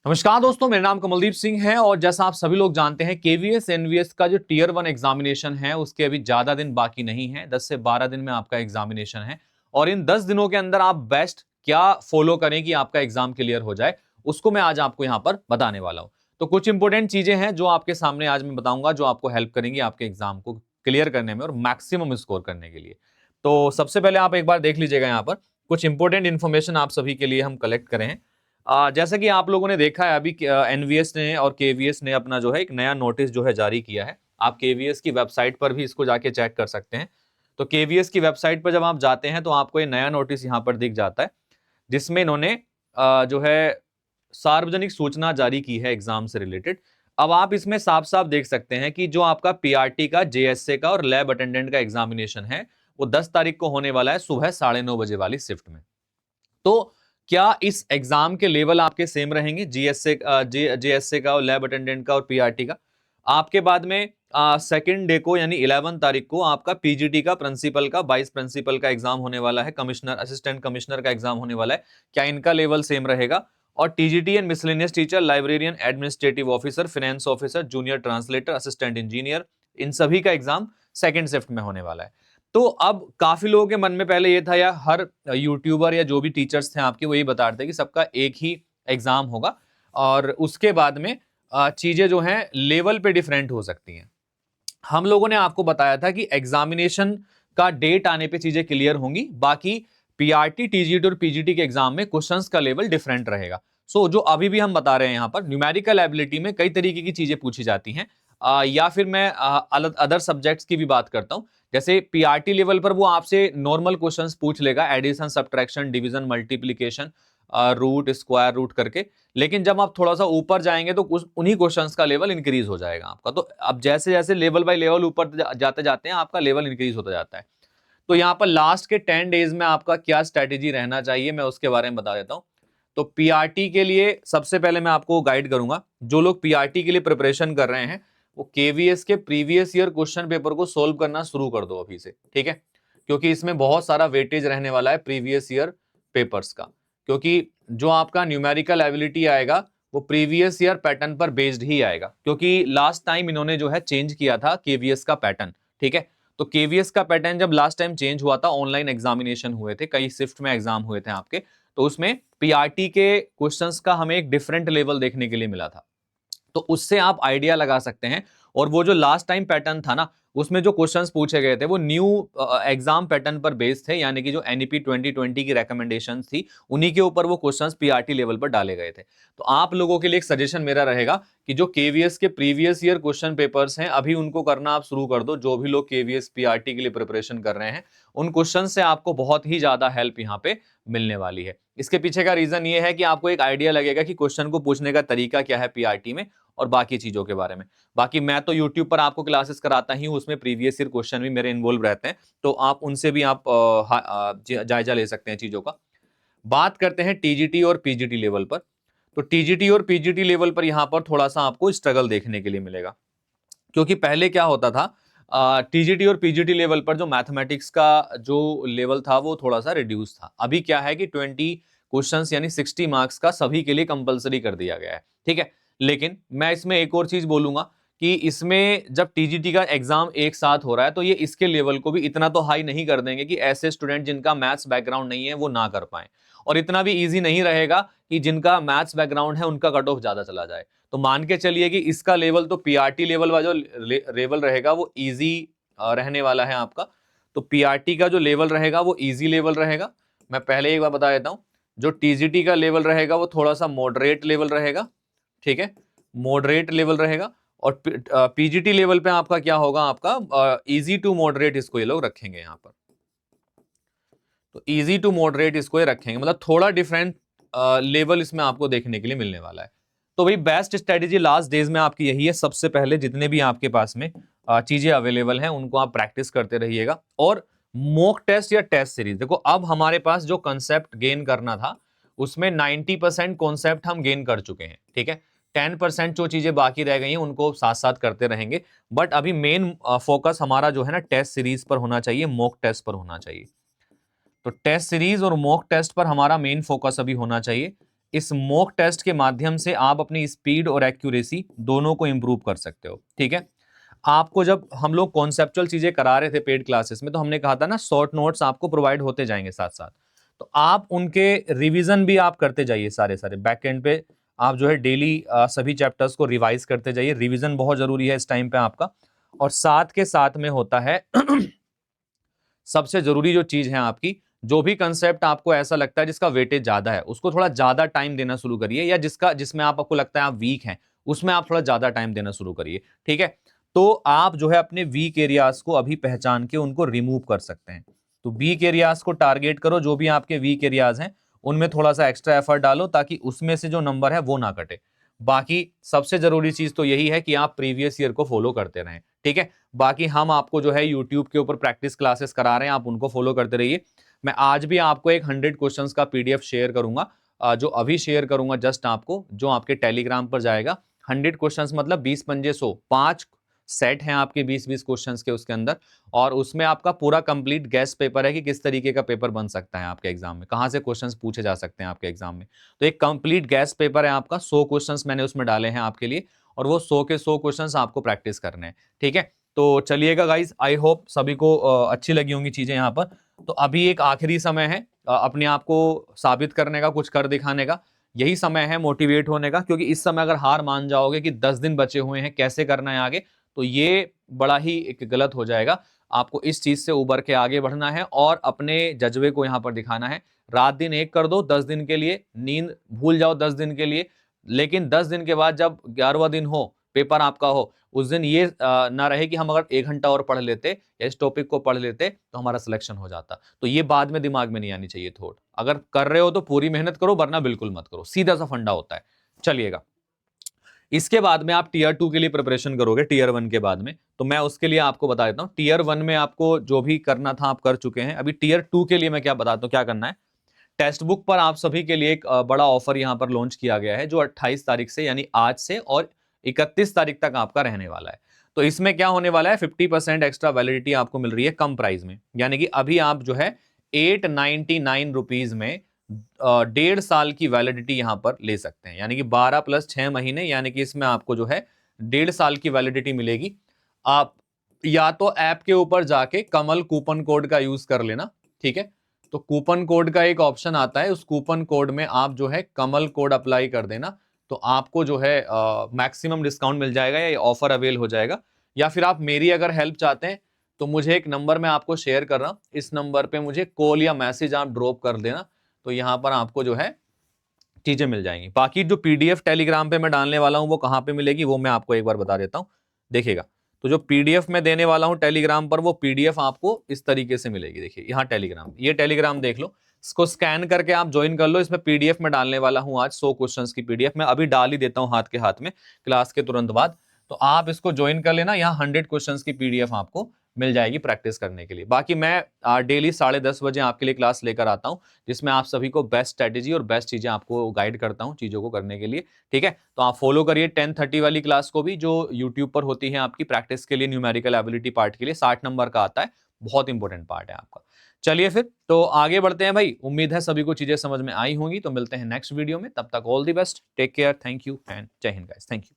नमस्कार दोस्तों, मेरा नाम कमलदीप सिंह है और जैसा आप सभी लोग जानते हैं केवीएस एनवीएस का जो टियर 1 एग्जामिनेशन है उसके अभी ज्यादा दिन बाकी नहीं है। 10 से 12 दिन में आपका एग्जामिनेशन है और इन 10 दिनों के अंदर आप बेस्ट क्या फॉलो करें कि आपका एग्जाम क्लियर हो जाए, उसको मैं आज आपको यहां पर बताने वाला हूं। तो कुछ इंपॉर्टेंट चीजें हैं जो आपके सामने आज मैं बताऊंगा, जो आपको हेल्प करेंगी आपके एग्जाम को क्लियर करने में और मैक्सिमम स्कोर करने के लिए। तो सबसे पहले आप एक बार देख लीजिएगा, यहाँ पर कुछ इंपॉर्टेंट इन्फॉर्मेशन आप सभी के लिए हम कलेक्ट करें हैं। जैसा कि आप लोगों ने देखा है, अभी एनवीएस ने और केवीएस ने अपना जो है एक नया नोटिस जो है जारी किया है। आप केवीएस की वेबसाइट पर भी इसको जाके चेक कर सकते हैं। तो केवीएस की वेबसाइट पर जब आप जाते हैं तो आपको ये नया नोटिस यहाँ पर दिख जाता है, जिसमें इन्होंने जो है सार्वजनिक सूचना जारी की है एग्जाम से रिलेटेड। अब आप इसमें साफ साफ देख सकते हैं कि जो आपका पीआरटी का, जेएसए का और लैब अटेंडेंट का एग्जामिनेशन है वो 10 तारीख को होने वाला है सुबह 9:30 बजे वाली शिफ्ट में। तो क्या इस एग्जाम के लेवल आपके सेम रहेंगे, जेएसए का और लैब अटेंडेंट का और पीआरटी का? आपके बाद में सेकंड डे को यानी 11 तारीख को आपका पीजीटी का, प्रिंसिपल का, वाइस प्रिंसिपल का एग्जाम होने वाला है, कमिश्नर, असिस्टेंट कमिश्नर का एग्जाम होने वाला है। क्या इनका लेवल सेम रहेगा? और TGT and miscellaneous teacher, librarian, administrative officer, finance officer, junior translator, assistant engineer, इन सभी का एग्जाम सेकंड शिफ्ट में होने वाला है। तो अब काफी लोगों के मन में पहले ये था, या हर यूट्यूबर या जो भी टीचर्स थे आपके वो ये बता रहे थे कि सबका एक ही एग्जाम होगा और उसके बाद में चीजें जो हैं लेवल पे डिफरेंट हो सकती हैं। हम लोगों ने आपको बताया था कि एग्जामिनेशन का डेट आने पे चीजें क्लियर होंगी, बाकी पीआरटी, टीजीटी और पीजीटी के एग्जाम में क्वेश्चंस का लेवल डिफरेंट रहेगा। जो अभी भी हम बता रहे हैं यहाँ पर, न्यूमेरिकल एबिलिटी में कई तरीके की चीजें पूछी जाती हैं। या फिर मैं अदर सब्जेक्ट्स की भी बात करता हूँ। जैसे पीआरटी लेवल पर वो आपसे नॉर्मल क्वेश्चंस पूछ लेगा, addition, subtraction, division, multiplication, root, square root करके। लेकिन जब आप थोड़ा सा ऊपर जाएंगे तो उन्हीं क्वेश्चंस का लेवल इंक्रीज हो जाएगा आपका। तो अब जैसे जैसे लेवल बाय लेवल ऊपर जाते जाते हैं आपका लेवल इंक्रीज होता जाता है। तो यहाँ पर लास्ट के 10 डेज में आपका क्या स्ट्रेटेजी रहना चाहिए, मैं उसके बारे में बता देता हूँ। तो पीआरटी के लिए सबसे पहले मैं आपको गाइड करूंगा, जो लोग पीआरटी के लिए प्रिपरेशन कर रहे हैं वो केवीएस के प्रीवियस ईयर क्वेश्चन पेपर को सोल्व करना शुरू कर दो अभी से, ठीक है? क्योंकि इसमें बहुत सारा वेटेज रहने वाला है प्रीवियस ईयर पेपर्स का, क्योंकि जो आपका न्यूमेरिकल एबिलिटी आएगा वो प्रीवियस ईयर पैटर्न पर बेस्ड ही आएगा, क्योंकि लास्ट टाइम इन्होंने जो है चेंज किया था केवीएस का पैटर्न, ठीक है? तो केवीएस का पैटर्न जब लास्ट टाइम चेंज हुआ था, ऑनलाइन एग्जामिनेशन हुए थे, कई शिफ्ट में एग्जाम हुए थे आपके, तो उसमें पीआरटी के क्वेश्चंस का हमें एक डिफरेंट लेवल देखने के लिए मिला था। तो उससे आप आइडिया लगा सकते हैं। और वो जो लास्ट टाइम पैटर्न था ना, उसमें जो क्वेश्चंस पूछे गए थे वो न्यू एग्जाम पैटर्न पर बेस्ड थे, यानी कि जो एनईपी 2020 की रिकमेंडेशंस थी उन्हीं के ऊपर वो क्वेश्चंस पीआरटी लेवल पर डाले गए थे। तो आप लोगों के लिए एक सजेशन मेरा रहेगा कि जो केवीएस के प्रीवियस ईयर क्वेश्चन पेपर्स हैं अभी उनको करना आप शुरू कर दो। जो भी लोग केवीएस पीआरटी के लिए प्रिपरेशन कर रहे हैं उन क्वेश्चन से आपको बहुत ही ज्यादा हेल्प यहाँ पे मिलने वाली है। इसके पीछे का रीजन ये है कि आपको एक आइडिया लगेगा कि क्वेश्चन को पूछने का तरीका क्या है पीआरटी में और बाकी चीजों के बारे में। बाकी मैं तो यूट्यूब पर आपको क्लासेस कराता ही हूं, उसमें प्रीवियस ईयर क्वेश्चन भी मेरे इन्वॉल्व रहते हैं, तो आप उनसे भी आप जायजा ले सकते हैं चीजों का। बात करते हैं टीजीटी और पीजीटी लेवल पर। तो टीजीटी और पीजीटी लेवल पर यहां पर थोड़ा सा आपको स्ट्रगल देखने के लिए मिलेगा, क्योंकि पहले क्या होता था, टीजीटी और पीजीटी लेवल पर जो मैथमेटिक्स का जो लेवल था वो थोड़ा सा रिड्यूस था। अभी क्या है कि 20 क्वेश्चंस यानी 60 मार्क्स का सभी के लिए कंपलसरी कर दिया गया है, ठीक है? लेकिन मैं इसमें एक और चीज बोलूंगा कि इसमें जब टीजीटी का एग्जाम एक साथ हो रहा है तो ये इसके लेवल को भी इतना तो हाई नहीं कर देंगे कि ऐसे स्टूडेंट जिनका मैथ्स बैकग्राउंड नहीं है वो ना कर पाए, और इतना भी इजी नहीं रहेगा कि जिनका मैथ्स बैकग्राउंड है उनका कट ऑफ ज्यादा चला जाए। तो मान के चलिए कि इसका लेवल तो पीआरटी लेवल वाला जो लेवल रहेगा वो इजी रहने वाला है आपका। तो पीआरटी का जो लेवल रहेगा वो इजी लेवल रहेगा। मैं पहले एक बार बता देता हूं, जो टीजीटी का लेवल रहेगा वो थोड़ा सा मॉडरेट लेवल रहेगा, ठीक है? मॉडरेट लेवल रहेगा। और पीजीटी लेवल पे आपका क्या होगा, आपका इजी टू मॉडरेट इसको ये लोग रखेंगे यहाँ पर। तो इजी टू मॉडरेट इसको ये रखेंगे, मतलब थोड़ा डिफरेंट लेवल इसमें आपको देखने के लिए मिलने वाला है। तो भाई बेस्ट स्ट्रेटेजी लास्ट डेज में आपकी यही है, सबसे पहले जितने भी आपके पास में चीजें अवेलेबल हैं उनको आप प्रैक्टिस करते रहिएगा। और मॉक टेस्ट या टेस्ट सीरीज, देखो अब हमारे पास जो कंसेप्ट गेन करना था उसमें 90% कॉन्सेप्ट हम गेन कर चुके हैं, ठीक है? 10% जो चीजें बाकी रह गई हैं उनको साथ साथ करते रहेंगे। बट अभी मेन फोकस हमारा जो है ना टेस्ट सीरीज पर होना चाहिए, मॉक टेस्ट पर होना चाहिए। तो टेस्ट सीरीज और मॉक टेस्ट पर हमारा मेन फोकस अभी होना चाहिए। इस मॉक टेस्ट के माध्यम से आप अपनी स्पीड और एक्यूरेसी दोनों को इंप्रूव कर सकते हो। ठीक है, आपको जब हम लोग कॉन्सेप्चुअल चीजें करा रहे थे पेड क्लासेस में, तो हमने कहा था ना शॉर्ट नोट्स आपको प्रोवाइड होते जाएंगे साथ साथ, तो आप उनके रिवीजन भी आप करते जाइए। सारे सारे बैक एंड पे आप जो है डेली सभी चैप्टर्स को रिवाइज करते जाइए। रिवीजन बहुत जरूरी है इस टाइम पे आपका। और साथ के साथ में होता है सबसे जरूरी जो चीज है आपकी, जो भी कंसेप्ट आपको ऐसा लगता है जिसका वेटेज ज्यादा है, उसको थोड़ा ज्यादा टाइम देना शुरू करिए, या जिसमें आपको लगता है आप वीक हैं, उसमें आप थोड़ा ज्यादा टाइम देना शुरू करिए। ठीक है, तो आप जो है अपने वीक एरियाज को अभी पहचान के उनको रिमूव कर सकते हैं। तो वीक एरियाज को टारगेट करो, जो भी आपके वीक एरियाज हैं उनमें थोड़ा सा एक्स्ट्रा एफर्ट डालो, ताकि उसमें से जो नंबर है वो ना कटे। बाकी सबसे जरूरी चीज तो यही है कि आप प्रीवियस ईयर को फॉलो करते रहें। ठीक है, बाकी हम आपको जो है यूट्यूब के ऊपर प्रैक्टिस क्लासेस करा रहे हैं, आप उनको फॉलो करते रहिए। मैं आज भी आपको एक 100 क्वेश्चंस का पीडीएफ शेयर करूंगा, जो अभी शेयर करूंगा जस्ट आपको, जो आपके टेलीग्राम पर जाएगा। 100 क्वेश्चंस मतलब 20 पंजे 100, 5 सेट हैं आपके 20-20 क्वेश्चंस के उसके अंदर, और उसमें आपका पूरा कंप्लीट गैस पेपर है कि किस तरीके का पेपर बन सकता है आपके एग्जाम में, कहां से क्वेश्चंस पूछे जा सकते हैं आपके एग्जाम में। तो एक कंप्लीट गैस पेपर है आपका, 100 क्वेश्चंस मैंने उसमें डाले हैं आपके लिए, और वो 100 के 100 क्वेश्चंस आपको प्रैक्टिस करने हैं। ठीक है, तो चलिएगा गाइज, आई होप सभी को अच्छी लगी होंगी चीजें यहाँ पर। तो अभी एक आखिरी समय है अपने आप को साबित करने का, कुछ कर दिखाने का, यही समय है मोटिवेट होने का। क्योंकि इस समय अगर हार मान जाओगे कि 10 दिन बचे हुए हैं, कैसे करना है आगे, तो ये बड़ा ही एक गलत हो जाएगा। आपको इस चीज से उबर के आगे बढ़ना है और अपने जज्बे को यहाँ पर दिखाना है। रात दिन एक कर दो 10 दिन के लिए, नींद भूल जाओ 10 दिन के लिए, लेकिन 10 दिन के बाद जब 11वां दिन हो, पेपर आपका हो, उस दिन ये ना रहे कि हम अगर 1 घंटा और पढ़ लेते या इस टॉपिक को पढ़ लेते तो हमारा सिलेक्शन हो जाता। तो ये बाद में दिमाग में नहीं आनी चाहिए थोट। अगर कर रहे हो तो पूरी मेहनत करो, वरना बिल्कुल मत करो, सीधा सा फंडा होता है। चलिएगा, इसके बाद में आप टीयर 2 के लिए प्रिपरेशन करोगे, टीयर 1 के बाद में, तो मैं उसके लिए आपको बता देता हूं। टीयर 1 में आपको जो भी करना था आप कर चुके हैं। अभी टीयर 2 के लिए मैं क्या बताता हूं क्या करना है। टेक्स्ट बुक पर आप सभी के लिए एक बड़ा ऑफर यहां पर लॉन्च किया गया है, जो 28 तारीख से यानी आज से और 31 तारीख तक आपका रहने वाला है। तो इसमें क्या होने वाला है, 50% एक्स्ट्रा वैलिडिटी आपको मिल रही है कम प्राइस में। यानी कि अभी आप जो है 899 रुपीज में 1.5 साल की वैलिडिटी यहां पर ले सकते हैं। यानी कि 12 + 6 महीने, यानी कि इसमें आपको जो है 1.5 साल की वैलिडिटी मिलेगी। आप या तो ऐप के ऊपर जाके कमल कूपन कोड का यूज कर लेना। ठीक है, तो कूपन कोड का एक ऑप्शन आता है, उस कूपन कोड में आप जो है कमल कोड अप्लाई कर देना, तो आपको जो है मैक्सिमम डिस्काउंट मिल जाएगा या ऑफर अवेल हो जाएगा। या फिर आप मेरी अगर हेल्प चाहते हैं, तो मुझे एक नंबर मैं आपको शेयर कर रहा हूं, इस नंबर पे मुझे कॉल या मैसेज आप ड्रॉप कर देना, तो यहां पर आपको जो है चीजें मिल जाएंगी। बाकी जो पीडीएफ टेलीग्राम पे मैं डालने वाला हूं वो कहां पे मिलेगी, वो मैं आपको एक बार बता देता हूं, देखिएगा। तो जो पीडीएफ में देने वाला हूं टेलीग्राम पर, वो पीडीएफ आपको इस तरीके से मिलेगी। देखिए यहाँ टेलीग्राम, ये टेलीग्राम देख लो, इसको स्कैन करके आप ज्वाइन कर लो। इसमें पीडीएफ में डालने वाला हूं आज 100 क्वेश्चंस की पीडीएफ, मैं अभी डाल ही देता हूं हाथ के हाथ में क्लास के तुरंत बाद। तो आप इसको ज्वाइन कर लेना, यहाँ 100 क्वेश्चंस की पीडीएफ आपको मिल जाएगी प्रैक्टिस करने के लिए। बाकी मैं डेली 10:30 बजे आपके लिए क्लास लेकर आता हूं, जिसमें आप सभी को बेस्ट स्ट्रेटेजी और बेस्ट चीजें आपको गाइड करता हूं चीजों को करने के लिए। ठीक है, तो आप फॉलो करिए 10:30 वाली क्लास को भी, जो यूट्यूब पर होती है आपकी प्रैक्टिस के लिए, न्यूमेरिकल एबिलिटी पार्ट के लिए 60 नंबर का आता है, बहुत इंपॉर्टेंट पार्ट है आपका। चलिए फिर तो आगे बढ़ते हैं भाई। उम्मीद है सभी को चीजें समझ में आई होंगी। तो मिलते हैं नेक्स्ट वीडियो में, तब तक all the best, take care, thank you and Jai Hind guys, thank you.